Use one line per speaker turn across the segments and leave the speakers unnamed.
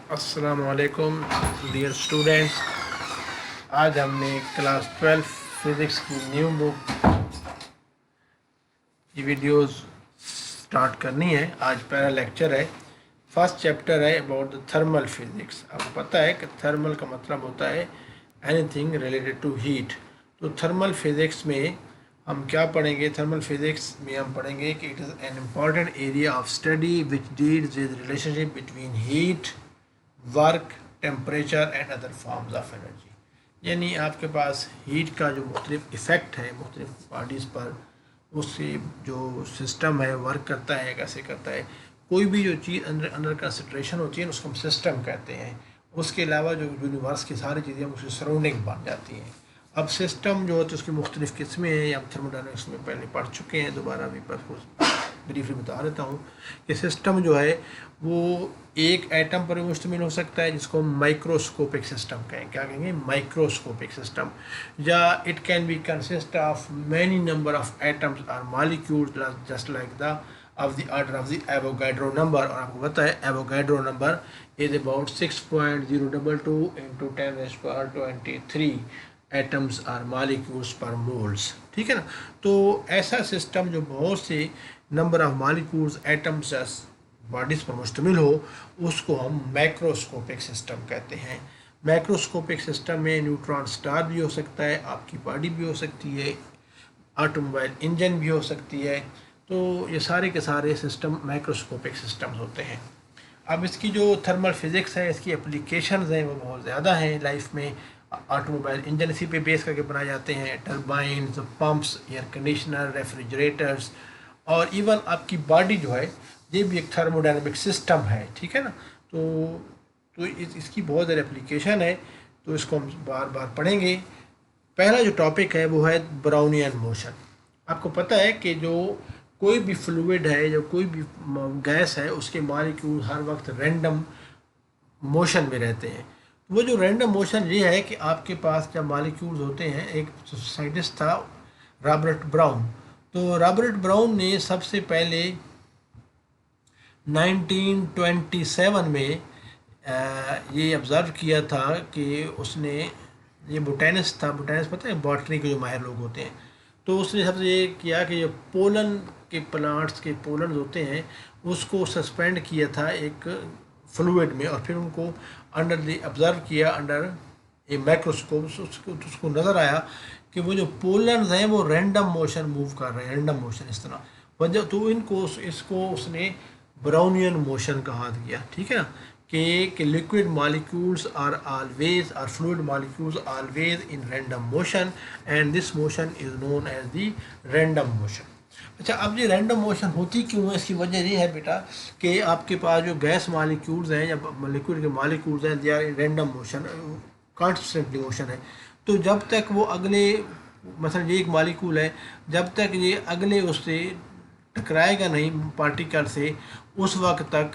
अस्सलामुअलैकुम dear students. आज हमने क्लास 12 फिज़िक्स की न्यू बुक की वीडियोस स्टार्ट करनी है। आज पहला लेक्चर है, फर्स्ट चैप्टर है अबाउट द थर्मल फिज़िक्स। आपको पता है कि थर्मल का मतलब होता है एनीथिंग रिलेटेड टू हीट। तो थर्मल फिज़िक्स में हम क्या पढ़ेंगे? थर्मल फिज़िक्स में हम पढ़ेंगे कि it is an important area of study which deals with relationship between heat, work, temperature and other forms of energy. यानी आपके पास हीट का जो मुख्तलिफ इफ़ेक्ट है मुख्तलिफ बॉडीज़ पर, उससे जो सिस्टम है वर्क करता है, कैसे करता है। कोई भी जो चीज़ अंदर अंडर कंसंट्रेशन होती है उसको हम सिस्टम कहते हैं। उसके अलावा जो यूनिवर्स की सारी चीज़ें उसकी सराउंडिंग बन जाती हैं। अब सिस्टम जो होती है उसकी मुख्तलिफ किस्में हैं, या थर्मोडायनामिक्स में पहले पढ़ चुके हैं, दोबारा भी ब्रीफली बता देता हूँ कि सिस्टम जो है वो एक एटम पर मुश्तमिल हो सकता है, जिसको हम माइक्रोस्कोपिक सिस्टम कहें। क्या कहेंगे? Microscopic system. या it can be consist of many number of atoms और molecules just like the of the order of the Avogadro number. और आपको पता है Avogadro number is about 6.022 into 10⁻23 atoms और मॉलिक्यूल्स पर मोल्स। ठीक है ना? तो ऐसा सिस्टम जो बहुत से number of molecules, atoms, bodies पर मुश्तमिल हो, उसको हम मैक्रोस्कोपिक सिस्टम कहते हैं। मैक्रोस्कोपिक सिस्टम में न्यूट्रॉन स्टार भी हो सकता है, आपकी बॉडी भी हो सकती है, ऑटोमोबाइल इंजन भी हो सकती है। तो ये सारे के सारे सिस्टम मैक्रोस्कोपिक सिस्टम्स होते हैं। अब इसकी जो थर्मल फिज़िक्स है, इसकी एप्लीकेशंस हैं वो बहुत ज़्यादा हैं लाइफ में। ऑटोमोबाइल इंजन इसी पे बेस करके बनाए जाते हैं, turbines, pumps, air conditioner, refrigerators, और इवन आपकी बॉडी जो है ये भी एक थर्मोडायनेमिक सिस्टम है। ठीक है ना? तो इसकी बहुत ज़्यादा एप्लीकेशन है, तो इसको हम बार बार पढ़ेंगे। पहला जो टॉपिक है वो है ब्राउनियन मोशन। आपको पता है कि जो कोई भी फ्लूइड है, जो कोई भी गैस है, उसके मॉलिक्यूल हर वक्त रैंडम मोशन में रहते हैं। वो जो रैंडम मोशन ये है कि आपके पास जब मॉलिक्यूल्स होते हैं, एक साइंटिस्ट था रॉबर्ट ब्राउन। तो रॉबर्ट ब्राउन ने सबसे पहले 1927 में ये ऑब्ज़र्व किया था कि उसने, ये बोटेनिस्ट था, बोटेनिस्ट पता है बॉटनी के जो माहिर लोग होते हैं, तो उसने सबसे ये किया कि जो पोलन के प्लांट्स के पोलन होते हैं उसको सस्पेंड किया था एक फ्लूइड में, और फिर उनको अंडर द ऑब्ज़र्व किया अंडर ए माइक्रोस्कोप। उसको नज़र आया कि वो जो पोलन्स हैं वो रैंडम मोशन मूव कर रहे हैं, रैंडम मोशन इस तरह वजह। तो इसको उसने ब्राउनियन मोशन कहा दिया। ठीक है ना? कि लिक्विड मॉलिक्यूल्स आर ऑलवेज, और fluid molecules always in random motion, and this motion is known as the random motion. अच्छा, अब ये रैंडम मोशन होती क्यों है? इसकी वजह ये है बेटा कि आपके पास जो गैस मॉलिक्यूल्स हैं या लिक्विड के मॉलिक्यूल्स हैं, they are in random motion, constantly motion है। तो जब तक वो अगले, मतलब ये एक मॉलिक्यूल है, जब तक ये अगले उससे टकराएगा नहीं पार्टिकल से, उस वक्त तक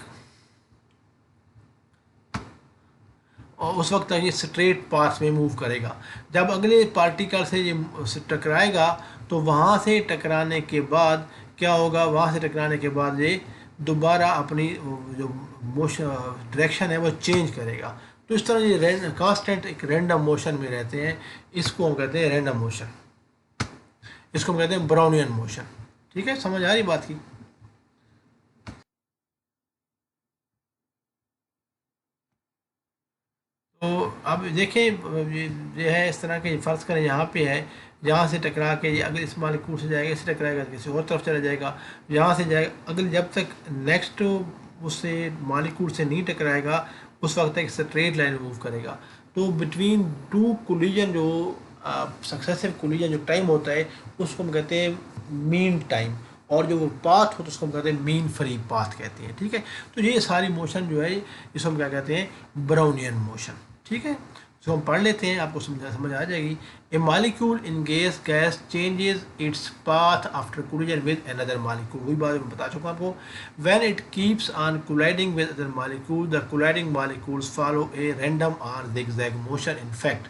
ये स्ट्रेट पाथ में मूव करेगा। जब अगले पार्टिकल से ये टकराएगा तो वहाँ से टकराने के बाद क्या होगा? वहाँ से टकराने के बाद ये दोबारा अपनी जो मोशन डायरेक्शन है वो चेंज करेगा। तो इस तरह ये कांस्टेंट एक रैंडम मोशन में रहते हैं। इसको हम कहते हैं रैंडम मोशन, इसको हम कहते हैं ब्राउनियन मोशन। ठीक है? समझ आ रही बात की? तो अब देखें, ये है इस तरह के, फ़र्ज़ करें यहाँ पे है, यहाँ से टकरा के ये अगर इस मालिक्यूल से जाएगा, इससे टकराएगा तो किसी और तरफ चला जाएगा, यहाँ से जाएगा अगले, जब तक नेक्स्ट उससे मालिक्यूल से नहीं टकराएगा उस वक्त तक स्ट्रेट लाइन मूव करेगा। तो बिटवीन टू कोलिजन जो सक्सेसिव कोलिजन जो टाइम होता है उसको हम कहते हैं मीन टाइम, और जो वो पाथ होता है उसको हम कहते हैं मीन फ्री पाथ कहते हैं। ठीक है? तो ये सारी मोशन जो है इसको हम क्या कहते हैं? Brownian motion. ठीक है? तो हम पढ़ लेते हैं, आपको समझ आ जाएगी। A molecule in gas changes its path after collision with another molecule. वही बात मैं बता चुका आपको। When it keeps on colliding with other molecule, the colliding molecules follow a random और zigzag motion. In fact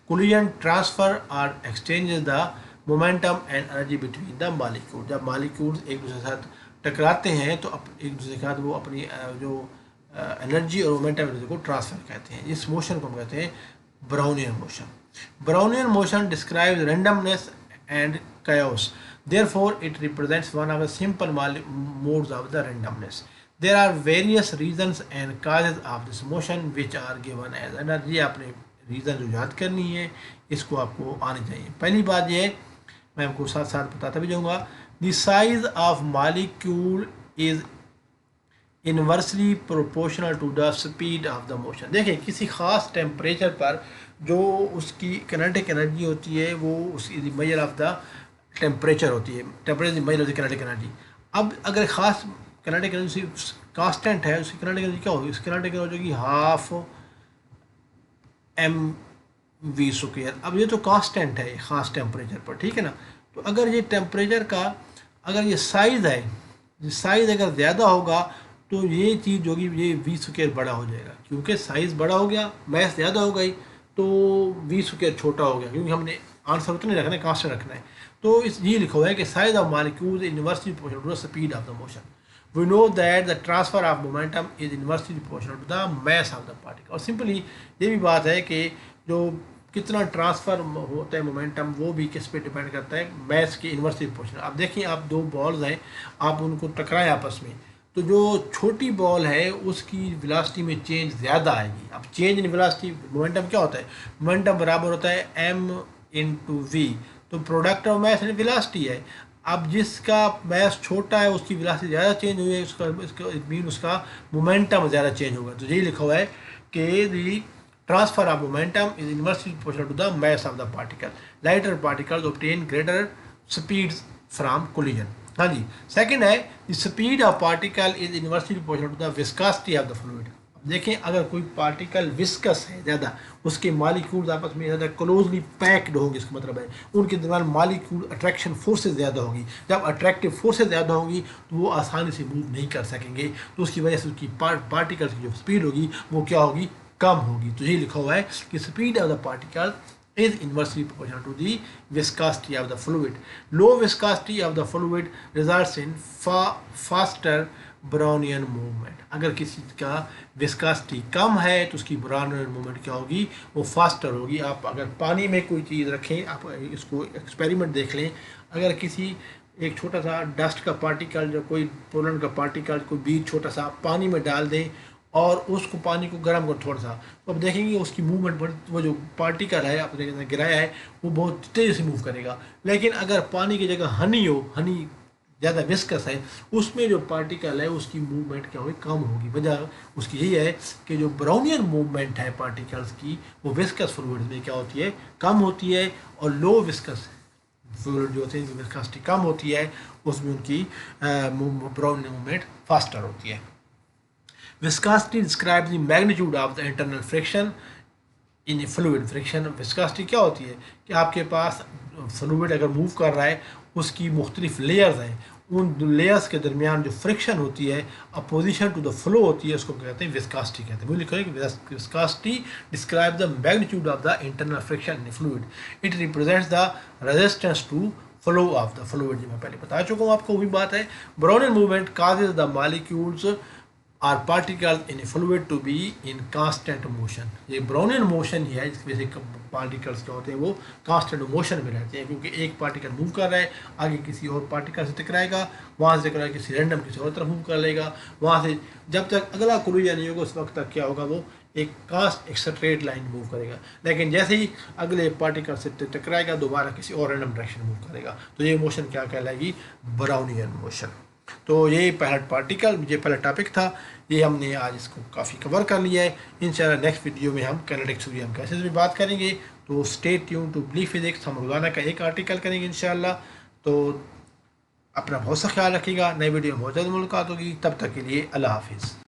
collision transfer और exchanges the momentum and energy between the molecule. जब molecules एक दूसरे के साथ टकराते हैं तो एक दूसरे के साथ वो अपनी जो एनर्जी और मोमेंटम एनर्जी को ट्रांसफर कहते हैं। इस मोशन को हम कहते हैं Brownian motion. Brownian motion describes randomness and chaos. Therefore, it represents one of the simple modes of the randomness. There are various reasons and causes of this motion which are given as energy. आपने reason जो याद करनी है इसको आपको आनी चाहिए। पहली बात ये मैं आपको साथ साथ बताता भी जाऊँगा। The size of molecule is inversely proportional to the speed of the motion. देखिए किसी ख़ास टेम्परेचर पर जो उसकी किनेटिक एनर्जी होती है वो उसकी मेजर ऑफ द टेम्परेचर होती है, टेम्परेचर मेजर होती है किनेटिक एनर्जी। अब अगर ख़ास किनेटिक एनर्जी कांस्टेंट है उसकी किनेटिक एनर्जी क्या होगी, उसकी किनेटिक एनर्जी होगी हाफ mv²। अब ये तो कांस्टेंट है ख़ास टेम्परेचर पर, ठीक है ना। तो अगर ये टेम्परेचर का अगर ये साइज़ है, ये साइज़ अगर ज़्यादा होगा तो ये चीज़ होगी ये v² बड़ा हो जाएगा, क्योंकि साइज़ बड़ा हो गया, मैथ ज़्यादा हो गई तो v² छोटा हो गया, क्योंकि हमने आंसर उतना नहीं रखना है, कांस्टेंट रखना है। तो इस ये लिखा हुआ है कि size of molecules inversely proportional to the speed of the motion. We know that the transfer of momentum is inversely proportional to the mass of the particle. और सिंपली ये भी बात है कि जो कितना ट्रांसफ़र होता है मोमेंटम वो भी किस पे डिपेंड करता है, मैस के इनवर्सली प्रोपोर्शनल। अब देखिए आप दो बॉल्स हैं, आप उनको टकराएं आपस में, तो जो छोटी बॉल है उसकी वेलोसिटी में चेंज ज़्यादा आएगी। अब चेंज इन वेलोसिटी मोमेंटम क्या होता है, मोमेंटम बराबर होता है m/v, तो product of mass and velocity है। अब जिसका मैस छोटा है उसकी वेलोसिटी ज़्यादा चेंज हुई है, उसका मीन उसका मोमेंटम ज़्यादा चेंज होगा। तो यही लिखा हुआ है कि the transfer of momentum is inversely proportional to the mass of the particle. Lighter particles obtain greater speeds from collision. हाँ जी। सेकंड है the speed of particle is inversely proportional to the viscosity of the fluid. देखें अगर कोई particle viscous है ज़्यादा, उसके molecules आपस में ज़्यादा क्लोजली पैक्ड होंगे, इसका मतलब है उनके दरमियान मॉलिक्यूल अट्रैक्शन फोर्सेस ज़्यादा होगी। जब अट्रैक्टिव फोर्सेस ज़्यादा होंगी तो वो आसानी से मूव नहीं कर सकेंगे, तो उसकी वजह से उसकी पार्टिकल्स की जो स्पीड होगी वो क्या होगी, कम होगी। तो ये लिखा हुआ है कि speed of the particle is inversely proportional to the viscosity of the fluid. Low viscosity of the fluid results in faster Brownian movement. अगर किसी का विस्कोसिटी कम है तो उसकी Brownian movement क्या होगी, वो फास्टर होगी। आप अगर पानी में कोई चीज़ रखें, आप इसको एक्सपेरिमेंट देख लें, अगर किसी एक छोटा सा डस्ट का पार्टिकल, जो कोई पोलन का पार्टिकल, कोई बीज छोटा सा पानी में डाल दें और उसको पानी को गर्म कर थोड़ा सा, तो अब देखेंगे उसकी मूवमेंट, वो जो पार्टिकल है आपने गिराया है वो बहुत तेज़ी से मूव करेगा। लेकिन अगर पानी की जगह हनी हो, हनी ज़्यादा विस्कस है, उसमें जो पार्टिकल है उसकी मूवमेंट क्या होगी, कम होगी। वजह उसकी यही है कि जो ब्राउनियन मूवमेंट है पार्टिकल्स की वो विस्कस फ्लूइड में क्या होती है, कम होती है, और लो विस्कस फ्लूइड जो होती है विस्कोसिटी कम होती है उसमें उनकी ब्राउनियन मूवमेंट फास्टर होती है। Viscosity describes the magnitude of the internal friction in a fluid. Friction viscosity क्या होती है कि आपके पास फ्लूइड अगर मूव कर रहा है उसकी मुख्तलिफ लेयर्स हैं, उन लेयर्स के दरमियान जो फ्रिक्शन होती है, अपोजिशन टू द फ्लो होती है, उसको कहते हैं विस्कोसिटी कहते हैं। वो लिखा है कि viscosity describe the magnitude of the internal friction in fluid. It represents the resistance to flow of the fluid. जो मैं पहले बता चुका हूँ आपको, वही बात है। Brownian movement causes the molecules or particles in a fluid to be in constant motion। ये ब्राउनियन मोशन ही है जिसकी वजह से पार्टिकल्स क्या होते हैं वो कांस्टेंट मोशन में रहते हैं, क्योंकि एक पार्टिकल मूव कर रहा है, आगे किसी और पार्टिकल से टकराएगा, वहाँ से टकराएगा किसी रैंडम किसी और तरफ मूव कर लेगा, वहाँ से जब तक अगला कोलिजन नहीं होगा उस वक्त तक क्या होगा, वो एक स्ट्रेट लाइन मूव करेगा। लेकिन जैसे ही अगले पार्टिकल से टकराएगा दोबारा किसी और रैंडम डायरेक्शन मूव करेगा। तो ये मोशन क्या कहलाएगी, ब्राउनियन मोशन। तो ये पहला पार्टिकल, ये पहला टॉपिक था, ये हमने आज इसको काफ़ी कवर कर लिया है। इंशाल्लाह नेक्स्ट वीडियो में हम काइनेटिक्स और हम कैसे भी बात करेंगे। तो stay tune to believe physics. हम रोज़ाना का एक आर्टिकल करेंगे इंशाल्लाह। तो अपना बहुत सा ख्याल रखिएगा। नई वीडियो में बहुत जल्द मुलाकात होगी, तब तक के लिए अल्लाह हाफिज़।